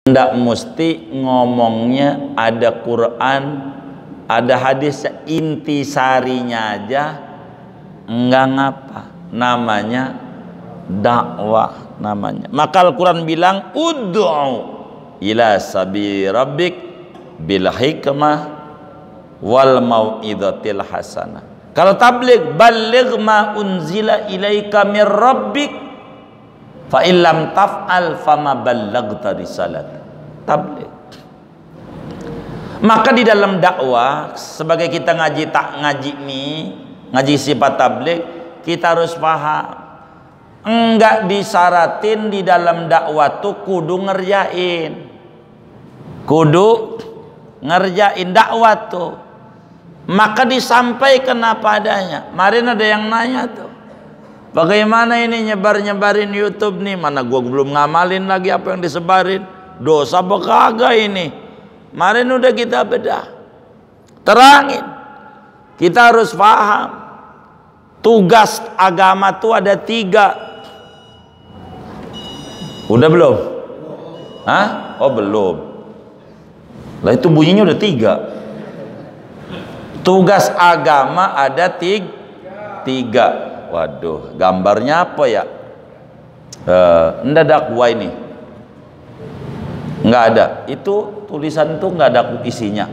Ndak mesti ngomongnya ada Quran, ada hadis, intisarinya aja enggak ngapa. Namanya dakwah namanya. Maka Al-Quran bilang ud'u ila sabi rabbik bil hikmah wal mau'izatil hasanah. Kalau tabligh, balligh ma unzila ilaika mir rabbik fa illam taf'al fama ballaghta risalat. Tabligh. Maka di dalam dakwah, sebagai kita ngaji sifat tabligh, kita harus paham, enggak disaratin di dalam dakwah tuh kudu ngerjain dakwah tuh, maka disampaikan apa adanya. Kemarin ada yang nanya tuh, bagaimana ini nyebarin YouTube nih, mana gua belum ngamalin lagi apa yang disebarin, dosa apa kagak ini. Kemarin udah kita bedah, terangin, kita harus paham tugas agama tuh ada 3. Udah belum? Hah? Oh belum. Lah itu bunyinya udah 3. Tugas agama ada 3. Waduh, gambarnya apa ya? Nggak dakwah ini, nggak ada. Itu tulisan tuh nggak ada isinya.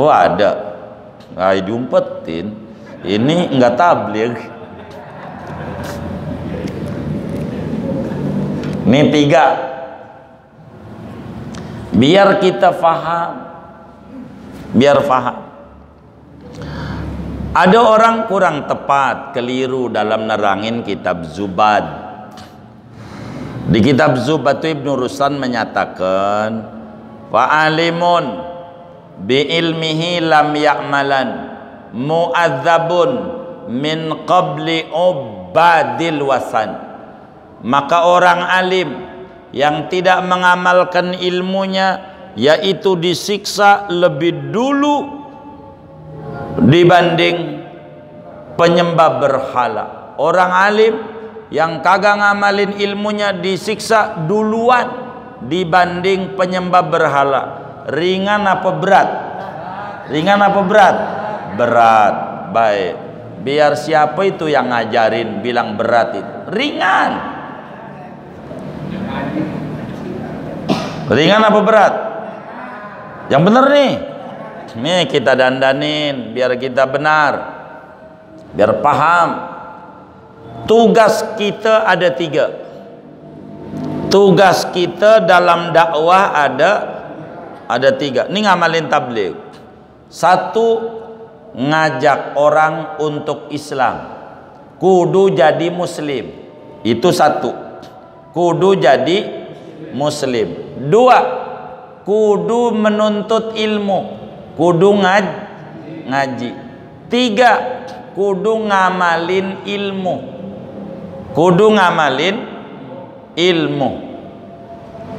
Oh ada, nggak diumpetin. Ini nggak tabligh. Ini 3. Biar kita paham, Ada orang kurang tepat, keliru dalam nerangin kitab Zubad. Di kitab Zubad itu Ibnu Ruslan menyatakan, wa alimun bi ilmihi lam ya'malan mu'adzabun min qabli ubadil wasan. Maka orang alim yang tidak mengamalkan ilmunya, yaitu disiksa lebih dulu dibanding penyembah berhala. Orang alim yang kagak ngamalin ilmunya disiksa duluan dibanding penyembah berhala. Ringan apa berat? Ringan apa berat? Berat. Baik, biar siapa itu yang ngajarin bilang berat itu ringan. Ringan apa berat? Yang bener nih. Nih kita dandanin biar kita benar, biar paham. Tugas kita ada 3. Tugas kita dalam dakwah ada 3. Ini ngamalin tabligh. 1, ngajak orang untuk Islam, kudu jadi muslim. Itu 1, kudu jadi muslim. 2, kudu menuntut ilmu, kudu ngaji. 3, kudu ngamalin ilmu,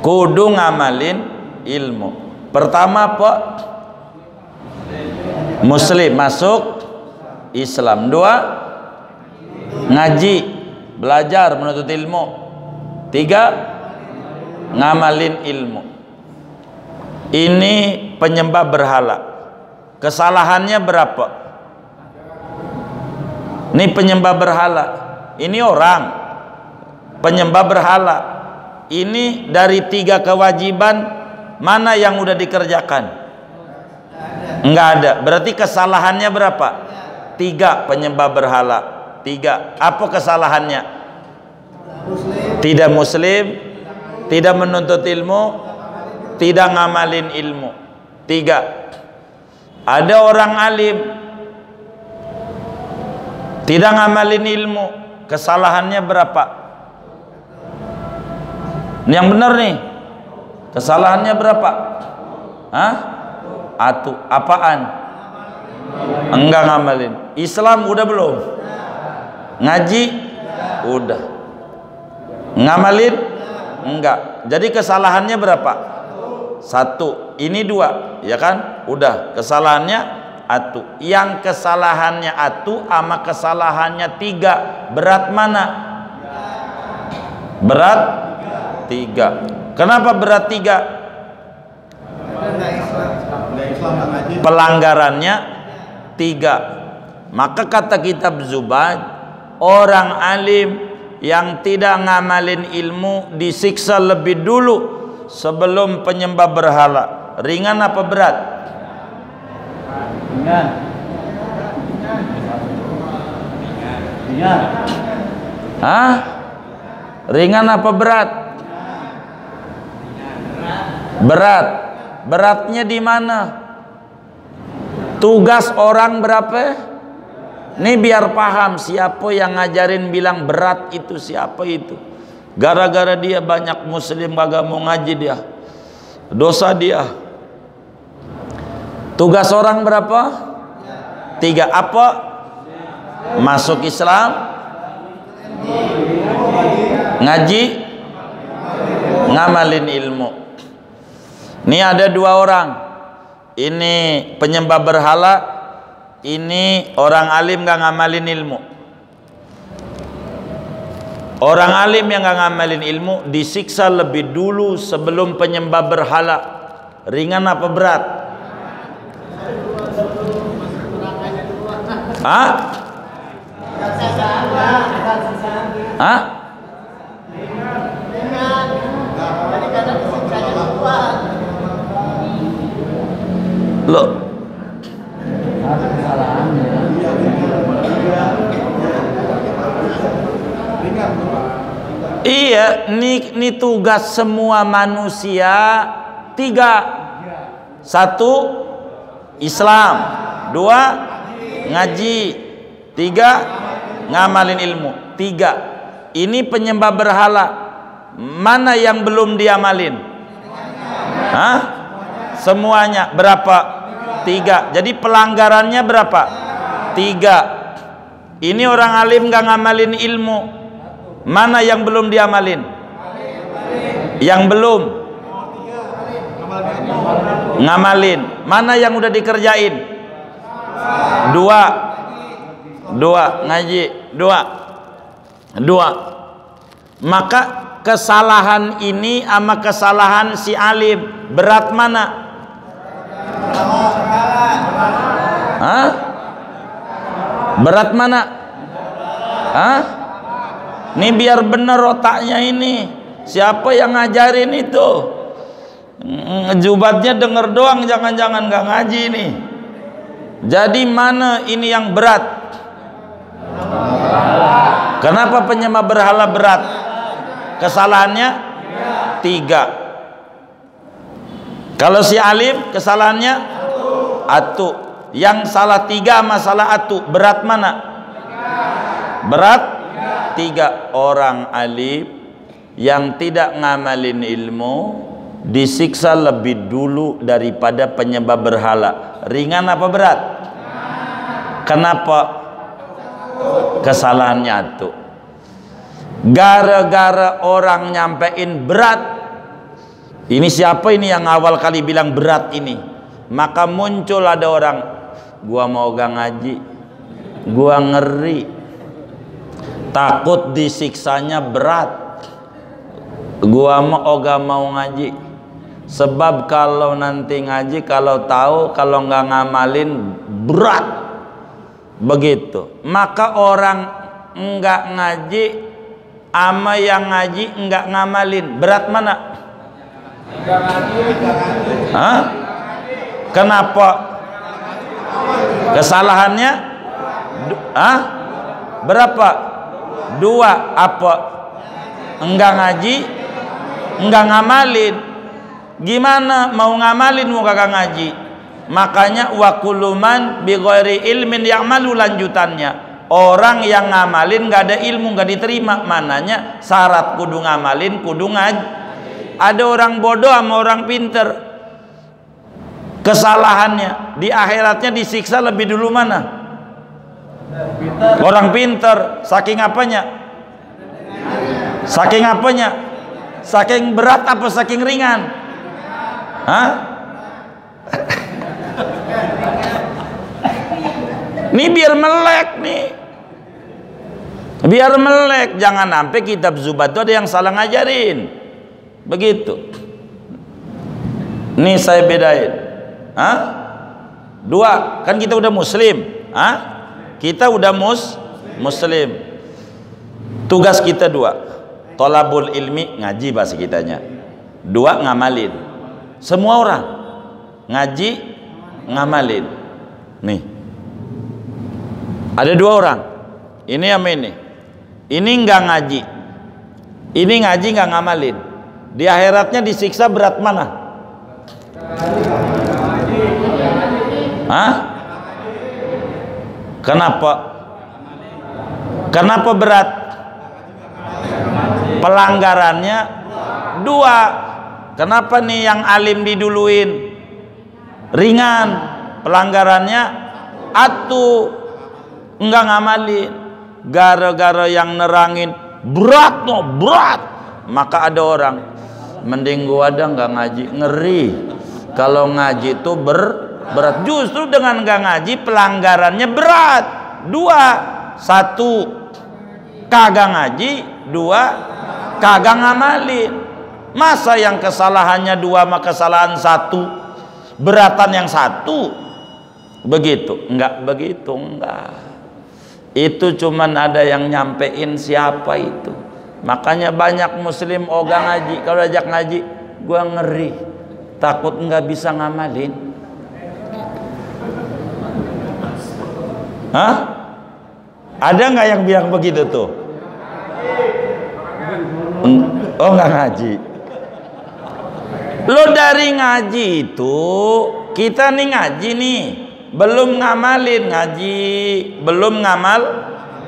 kudu ngamalin ilmu. Pertama apa? Muslim, masuk Islam. 2, ngaji, belajar menuntut ilmu. 3, ngamalin ilmu. Ini penyembah berhala, kesalahannya berapa? Ini penyembah berhala, ini orang penyembah berhala. Ini dari 3 kewajiban mana yang udah dikerjakan? Enggak ada. Berarti kesalahannya berapa? 3, penyembah berhala. 3. Apa kesalahannya? Tidak muslim, tidak menuntut ilmu, tidak ngamalin ilmu. 3. Ada orang alim tidak ngamalin ilmu, kesalahannya berapa? Ini yang benar nih, kesalahannya berapa? Hah? Atu, apaan? Enggak ngamalin. Islam udah belum? Ngaji? Udah. Ngamalin? Enggak. Jadi kesalahannya berapa? 1. Ini 2, ya kan? Udah. Kesalahannya atu. Yang kesalahannya atu sama kesalahannya 3, berat mana? Berat 3. Kenapa berat 3? Pelanggarannya 3. Maka kata kitab Zubad, orang alim yang tidak ngamalin ilmu disiksa lebih dulu sebelum penyembah berhala. Ringan apa berat? Ringan. Hah? Ringan apa berat? Berat. Beratnya di mana? Tugas orang berapa? Ini biar paham siapa yang ngajarin bilang berat itu, siapa itu. Gara-gara dia banyak muslim kagak mau ngaji dia. Dosa dia. Tugas orang berapa? 3. Apa? Masuk Islam, ngaji, ngamalin ilmu. Ini ada 2 orang. Ini penyembah berhala, ini orang alim gak ngamalin ilmu. Orang alim yang gak ngamalin ilmu disiksa lebih dulu sebelum penyembah berhala. Ringan apa berat? Hah? Hah? Loh, iya, ini tugas semua manusia 3. 1 Islam, 2 ngaji, 3 ngamalin ilmu. 3. Ini penyembah berhala, mana yang belum diamalin? Hah? Semuanya. Berapa? 3. Jadi pelanggarannya berapa? 3. Ini orang alim gak ngamalin ilmu, mana yang belum diamalin? Yang belum ngamalin. Mana yang udah dikerjain? 2 ngaji. 2. Maka kesalahan ini sama kesalahan si alim, berat mana? Hah? Berat mana? Hah? Ini biar bener otaknya ini. Siapa yang ngajarin itu? Jubatnya denger doang, jangan-jangan gak ngaji nih. Jadi mana ini yang berat? Kenapa penyembah berhala berat? Kesalahannya 3. Kalau si alim kesalahannya 1. Yang salah 3 masalah 1, berat mana? Berat 3. Orang alim yang tidak ngamalin ilmu disiksa lebih dulu daripada penyembah berhala. Ringan apa berat? Kenapa? Kesalahannya 1. Gara-gara orang nyampein berat, ini siapa ini yang awal kali bilang berat ini? Maka muncul ada orang, gua mau gak ngaji, gua ngeri, takut disiksanya berat, gua mau gak mau ngaji. Sebab kalau nanti ngaji, kalau tahu, kalau nggak ngamalin berat, begitu. Maka orang nggak ngaji ama yang ngaji nggak ngamalin, berat mana? Hah? Kenapa? Kesalahannya? Hah? Berapa? 2. Apa? Enggak ngaji, enggak ngamalin. Gimana mau ngamalin mau kagak ngaji? Makanya wa kuluman bi ghairi ilmin ya'malu, lanjutannya. Orang yang ngamalin nggak ada ilmu nggak diterima. Mananya syarat kudu ngamalin, kudu ngaji. Ada orang bodoh sama orang pinter. Kesalahannya di akhiratnya disiksa lebih dulu mana? Orang pinter. Saking apanya? Saking apanya? Saking berat apa saking ringan? Hah? Ini biar melek nih. Biar melek. Jangan sampai kitab Zubat itu ada yang salah ngajarin. Begitu. Nih saya bedain. Hah? Dua, kan kita udah muslim. Hah? Kita udah muslim. Tugas kita dua. Tolabul ilmi, ngaji bahasa kitanya. Dua, ngamalin. Semua orang ngaji, ngamalin. Nih. Ada dua orang. Ini sama ini. Ini nggak ngaji. Ini ngaji nggak ngamalin. Di akhiratnya disiksa berat mana? Hah? Kenapa? Kenapa berat? Pelanggarannya dua. Kenapa nih yang alim diduluin? Ringan. Pelanggarannya atu. Enggak ngamalin. Gara-gara yang nerangin berat, no berat. Maka ada orang, mending gua ada nggak ngaji, ngeri. Kalau ngaji itu berat. Justru dengan nggak ngaji pelanggarannya berat. Dua, satu kagak ngaji, dua kagak ngamalin. Masa yang kesalahannya dua maka kesalahan satu, beratan yang satu? Begitu? Enggak begitu, enggak. Itu cuman ada yang nyampein siapa itu. Makanya banyak muslim ogah ngaji. Kalau ajak ngaji, gua ngeri, takut nggak bisa ngamalin. Hah? Ada nggak yang bilang begitu tuh? Oh, nggak ngaji. Lo dari ngaji itu, kita nih ngaji nih, belum ngamalin ngaji, belum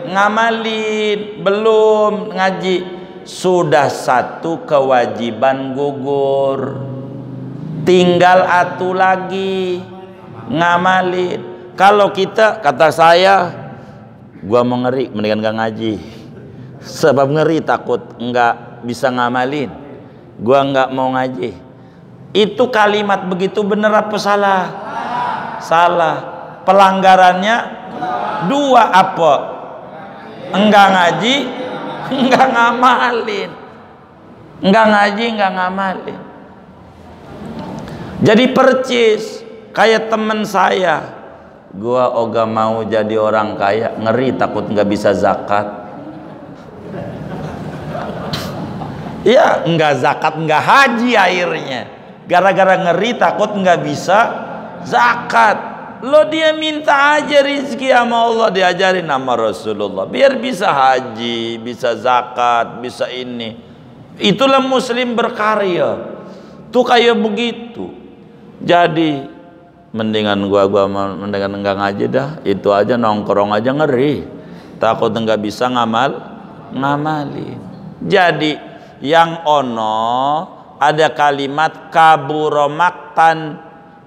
ngamalin, belum ngaji, sudah satu kewajiban gugur, tinggal atu lagi ngamalin. Kalau kita, kata saya, gua mau ngeri, mendingan gak ngaji, sebab ngeri takut nggak bisa ngamalin, gua nggak mau ngaji. Itu kalimat begitu bener apa salah? Salah. Pelanggarannya dua, apa? Enggak ngaji, enggak ngamalin. Enggak ngaji, enggak ngamalin. Jadi percis kayak temen saya, gua ogah mau jadi orang kaya, ngeri takut nggak bisa zakat. Ya enggak zakat, enggak haji akhirnya, gara-gara ngeri takut nggak bisa zakat. Lo dia minta aja rizki sama Allah, diajarin sama Rasulullah biar bisa haji, bisa zakat, bisa ini. Itulah muslim berkarya tuh kayak begitu. Jadi mendingan mendingan enggak ngaji dah, itu aja nongkrong aja ngeri, takut enggak bisa ngamalin. Jadi yang ono ada kalimat kabura maktan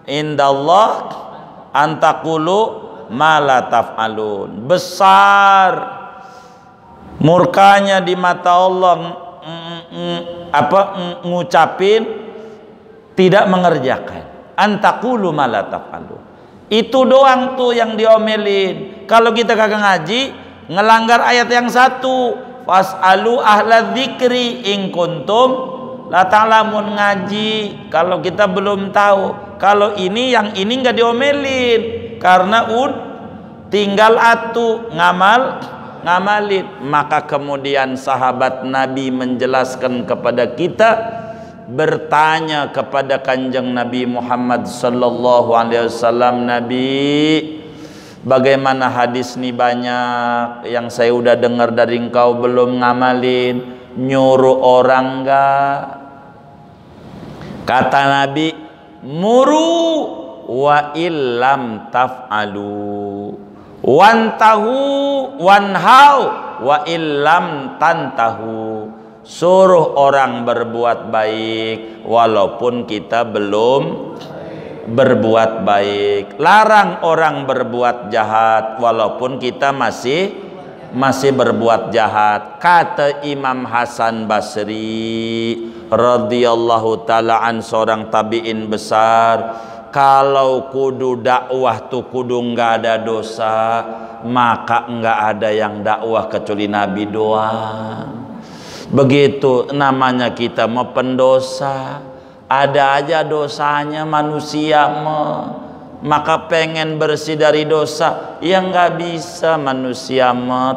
indallah antaqulu ma la taf'alun. Besar murkanya di mata Allah ngucapin tidak mengerjakan. Antaqulu ma la taf'alun. Itu doang tuh yang diomelin. Kalau kita kagak ngaji, ngelanggar ayat yang satu, fas'alu ahla dzikri in kuntum la ta'lamun. Ngaji kalau kita belum tahu. Kalau ini yang ini nggak diomelin karena tinggal atu ngamalin. Maka kemudian sahabat Nabi menjelaskan kepada kita, bertanya kepada kanjeng Nabi Muhammad sallallahu alaihi wasallam, Nabi, bagaimana hadis nih banyak yang saya udah dengar dari engkau belum ngamalin, nyuruh orang enggak? Kata Nabi, muru wa illam taf'alu wantahu wanhau wa illam tantahu. Suruh orang berbuat baik walaupun kita belum berbuat baik. Larang orang berbuat jahat walaupun kita masih berbuat jahat. Kata Imam Hasan Basri radhiyallahu taala an, seorang tabi'in besar, kalau kudu dakwah tuh kudu nggak ada dosa, maka nggak ada yang dakwah kecuali Nabi doang. Begitu namanya kita mau pendosa, ada aja dosanya manusia maka pengen bersih dari dosa, ya nggak bisa, manusia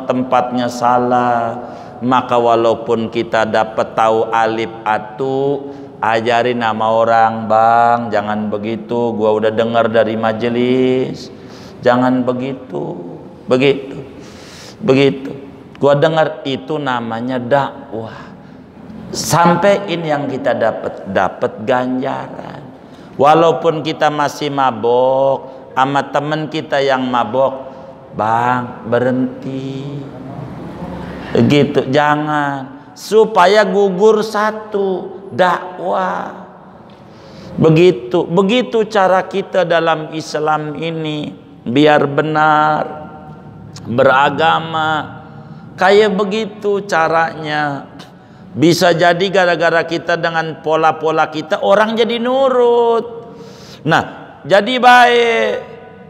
tempatnya salah. Maka walaupun kita dapat tahu alif atu, ajarin nama orang, bang jangan begitu, gua udah dengar dari majelis, jangan begitu, begitu gua dengar, itu namanya dakwah. Sampein yang kita dapat ganjaran. Walaupun kita masih mabok sama temen kita yang mabok, bang berhenti, gitu, jangan, supaya gugur satu, dakwah. Begitu cara kita dalam Islam ini biar benar beragama, kayak begitu caranya. Bisa jadi gara-gara kita dengan pola-pola kita orang jadi nurut. Nah, jadi baik,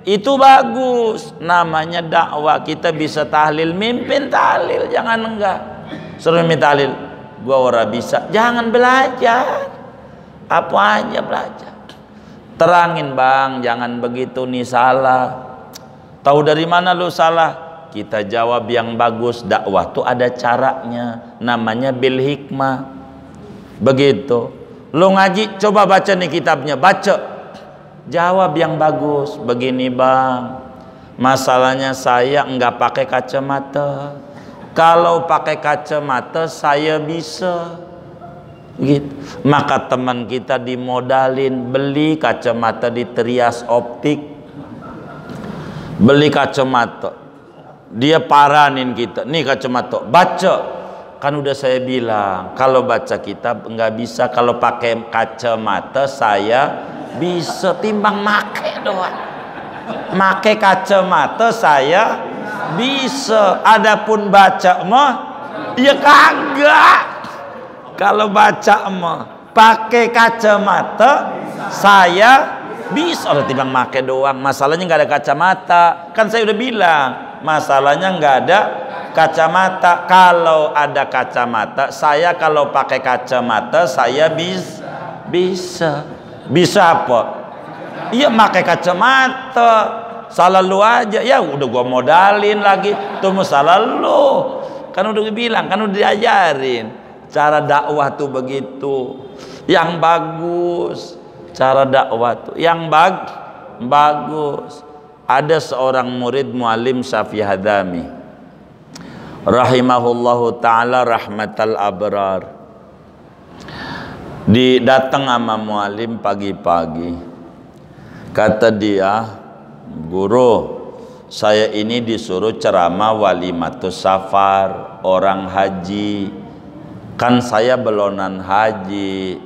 itu bagus, namanya dakwah. Kita bisa tahlil, mimpin tahlil, jangan enggak. Suruh mimpin tahlil, gua ora bisa, jangan belajar. Apa aja belajar. Terangin, bang, jangan begitu nih, salah. Tahu dari mana lu salah? Kita jawab yang bagus. Dakwah tuh ada caranya, namanya bil hikmah. Begitu. Lu ngaji, coba baca nih kitabnya, baca. Jawab yang bagus. Begini, bang, masalahnya saya enggak pakai kacamata. Kalau pakai kacamata saya bisa. Gitu. Maka teman kita dimodalin beli kacamata di Trias Optik. Beli kacamata. Dia paranin kita, nih kacamata, baca. Kan udah saya bilang, kalau baca kitab nggak bisa, kalau pakai kacamata saya bisa, timbang make doang. Make kacamata saya bisa, adapun baca mah ya kagak. Kalau baca mah pakai kacamata saya bisa, udah timbang make doang. Masalahnya nggak ada kacamata, kan saya udah bilang. Masalahnya nggak ada kacamata. Kalau ada kacamata, saya kalau pakai kacamata saya bisa apa? Iya, pakai kacamata. Salah lu aja, ya udah gua modalin lagi. Tuh salah lu. Kan udah bilang, kan udah diajarin. Cara dakwah tuh begitu. Yang bagus. Cara dakwah tuh yang bagus. Ada seorang murid Muallim Syafi'i Hadami rahimahullahu ta'ala rahmatal abrar. Datang sama Muallim pagi-pagi. Kata dia, guru, saya ini disuruh ceramah walimatus safar, orang haji. Kan saya belonan haji.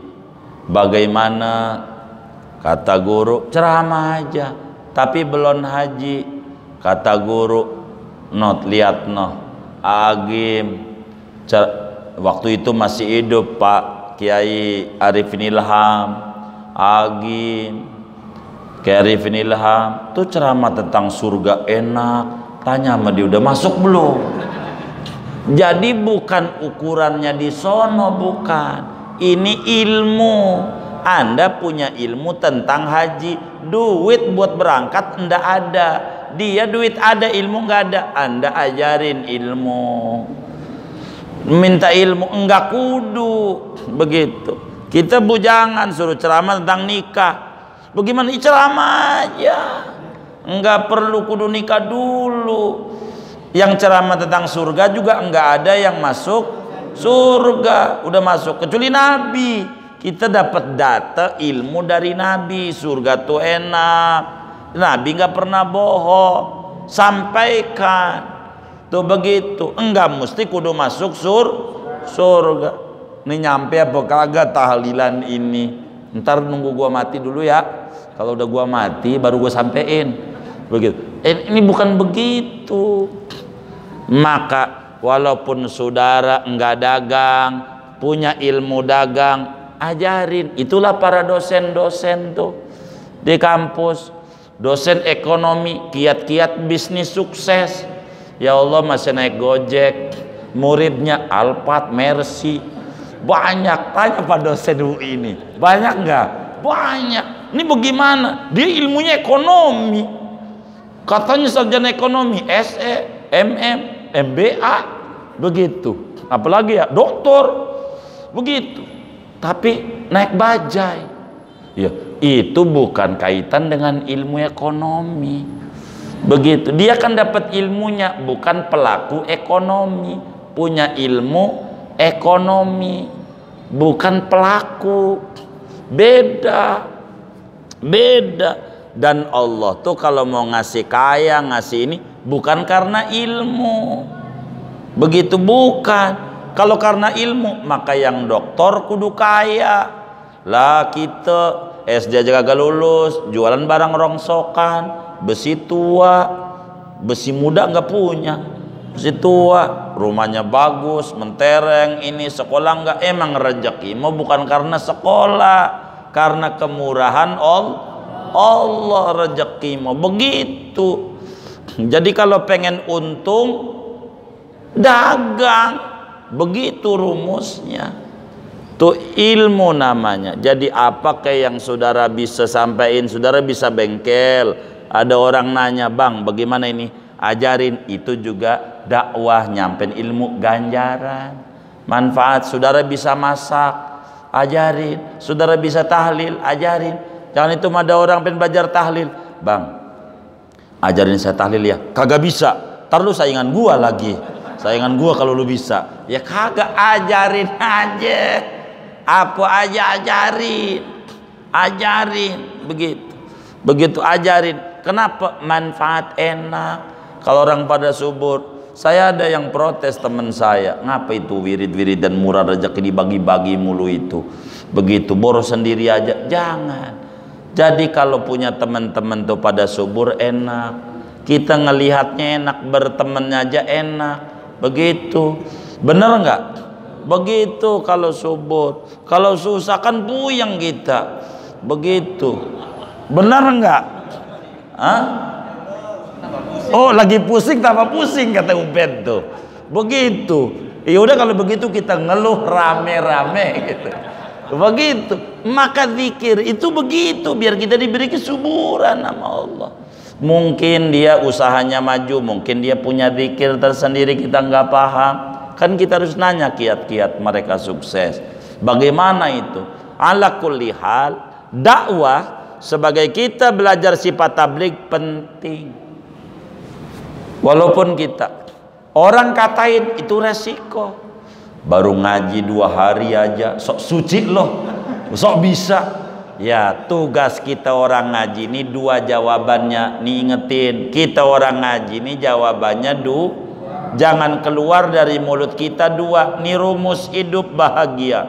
Bagaimana? Kata guru, ceramah aja, tapi belum haji. Kata guru, lihat Agim, waktu itu masih hidup Pak Kiai Arifin Ilham. Agim, Kiai Arifin Ilham tuh ceramah tentang surga enak. Tanya sama dia, udah masuk belum? Jadi bukan ukurannya di sono, bukan. Ini ilmu. Anda punya ilmu tentang haji, duit buat berangkat ndak ada. Dia duit ada, ilmu nggak ada. Anda ajarin ilmu, minta ilmu, enggak kudu begitu. Kita bujangan suruh ceramah tentang nikah, bagaimana ceramah aja, enggak perlu kudu nikah dulu. Yang ceramah tentang surga juga enggak ada yang masuk surga, udah masuk kecuali Nabi. Kita dapat data ilmu dari Nabi, surga tuh enak. Nabi nggak pernah bohong, sampaikan tuh begitu. Enggak mesti kudu masuk surga. Ini nyampe apa kagak tahlilan ini? Ntar nunggu gua mati dulu ya. Kalau udah gua mati baru gua sampein. Begitu. Ini bukan begitu. Maka walaupun saudara enggak dagang, punya ilmu dagang, ajarin. Itulah para dosen-dosen tuh di kampus, dosen ekonomi, kiat-kiat bisnis sukses. Ya Allah, masih naik Gojek, muridnya Alphard, Mercy, banyak. Tanya Pak dosen UI ini, banyak nggak? Banyak. Ini bagaimana? Dia ilmunya ekonomi, katanya sarjana ekonomi, SE, MM, MBA, begitu. Apalagi ya doktor, begitu. Tapi naik bajai. Ya, itu bukan kaitan dengan ilmu ekonomi. Begitu. Dia kan dapat ilmunya, bukan pelaku ekonomi, punya ilmu ekonomi, bukan pelaku. Beda. Dan Allah tuh kalau mau ngasih kaya, ngasih ini bukan karena ilmu. Begitu, bukan. Kalau karena ilmu, maka yang doktor kudu kaya. Lah kita SD aja kagak lulus, jualan barang rongsokan, besi tua, besi muda nggak punya, besi tua, rumahnya bagus, mentereng, ini sekolah nggak, emang rezeki mau bukan karena sekolah, karena kemurahan Allah rezeki mau begitu. Jadi kalau pengen untung, dagang, begitu rumusnya. Tuh ilmu namanya. Jadi apa kayak yang saudara bisa sampaikan, saudara bisa bengkel. Ada orang nanya, bang bagaimana ini? Ajarin, itu juga dakwah, nyampein ilmu, ganjaran, manfaat. Saudara bisa masak, ajarin. Saudara bisa tahlil, ajarin. Jangan itu ada orang pengen belajar tahlil, bang ajarin saya tahlil ya. Kagak bisa, ntar lu saingan gua lagi. Saingan gua kalau lu bisa. Ya kagak, ajarin aja. Apa aja ajarin, begitu ajarin. Kenapa? Manfaat enak. Kalau orang pada subur, saya ada yang protes teman saya, ngapa itu wirid dan murah rezeki dibagi-bagi mulu itu, begitu boros sendiri aja. Jangan. Jadi kalau punya teman-teman tuh pada subur enak, kita ngelihatnya enak, bertemannya aja enak, begitu. Bener nggak? Begitu kalau subur. Kalau susah kan puyeng kita, begitu. Benar enggak? Hah? Oh lagi pusing tambah pusing kata Ubed tuh, begitu. Ya udah kalau begitu kita ngeluh rame-rame gitu, begitu. Maka zikir itu begitu, biar kita diberi kesuburan sama Allah. Mungkin dia usahanya maju, mungkin dia punya zikir tersendiri, kita nggak paham. Kan kita harus nanya kiat-kiat mereka sukses. Bagaimana itu? Ala kulli hal, dakwah sebagai kita belajar sifat tabligh penting. Walaupun kita orang katain itu resiko. Baru ngaji 2 hari aja sok suci loh, sok bisa. Ya tugas kita orang ngaji ini 2 jawabannya nih, ingetin. Kita orang ngaji ini jawabannya jangan keluar dari mulut kita 2. Ini rumus hidup bahagia.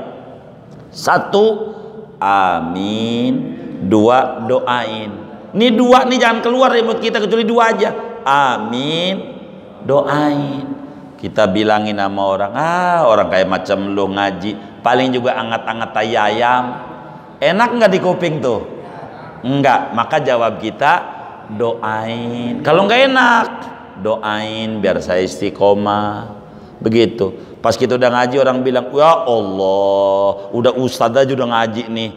1, amin. 2, doain. Ini 2 nih jangan keluar dari mulut kita kecuali 2 aja. Amin, doain. Kita bilangin sama orang, orang kayak macam lu ngaji paling juga angat-angat tai ayam. Enak nggak di kuping tuh? Enggak. Maka jawab kita doain. Kalau nggak enak, doain biar saya istiqomah, begitu. Pas kita udah ngaji orang bilang, ya Allah, udah ustadz aja udah ngaji nih,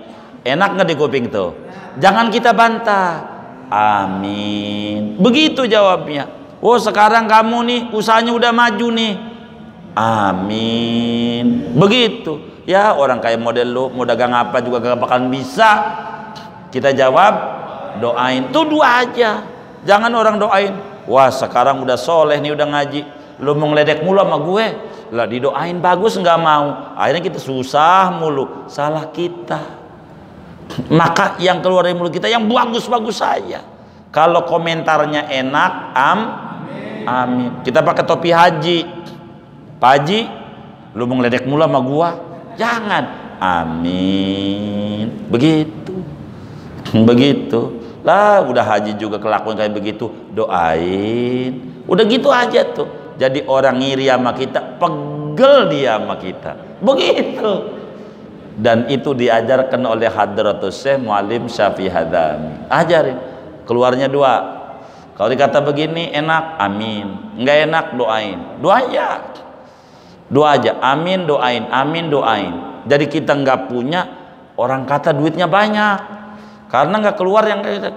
enak nggak di kuping tuh? Jangan kita bantah, amin, begitu jawabnya. Oh sekarang kamu nih usahanya udah maju nih, amin, begitu. Ya orang kayak model lu mau dagang apa juga gak bakalan bisa. Kita jawab doain. Tuh 2 aja. Jangan orang doain, wah sekarang udah soleh nih udah ngaji, lu mau ngeledek mulu sama gue, lah didoain bagus nggak mau, akhirnya kita susah mulu. Salah kita. Maka yang keluar dari mulut kita yang bagus-bagus saja. Kalau komentarnya enak, amin. Kita pakai topi haji, Pak Haji, lu mau ngeledek mulu sama gua, jangan, amin, begitu. Lah udah haji juga kelakuan kayak begitu, doain. Udah gitu aja tuh. Jadi orang ngiri sama kita, pegel dia sama kita, begitu. Dan itu diajarkan oleh Hadratus Syekh Muallim Syafi'i Hadami. Ajarin. Keluarnya 2. Kalau dikata begini enak, amin. Enggak enak, doain. 2 aja. Doa aja, amin doain, amin doain. Jadi kita nggak punya, orang kata duitnya banyak, karena nggak keluar yang kayak gitu.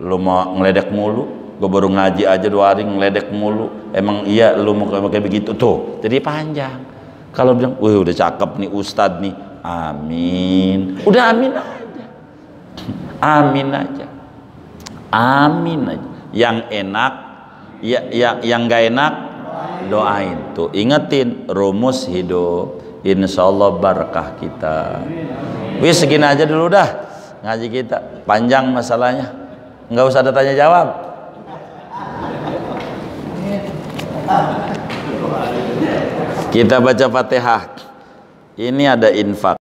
Lu mau ngeledek mulu, gue baru ngaji aja 2 hari ngeledek mulu. Emang iya lu mau kayak begitu tuh, jadi panjang. Kalau bilang, wih udah cakep nih ustadz nih, amin, udah amin aja, amin aja, amin aja. Yang enak, yang nggak enak doain. Tuh ingetin rumus hidup, insya Allah berkah kita. Wis segini aja dulu dah ngaji kita, panjang masalahnya, nggak usah ada tanya jawab. Kita baca Fatihah. Ini ada infak.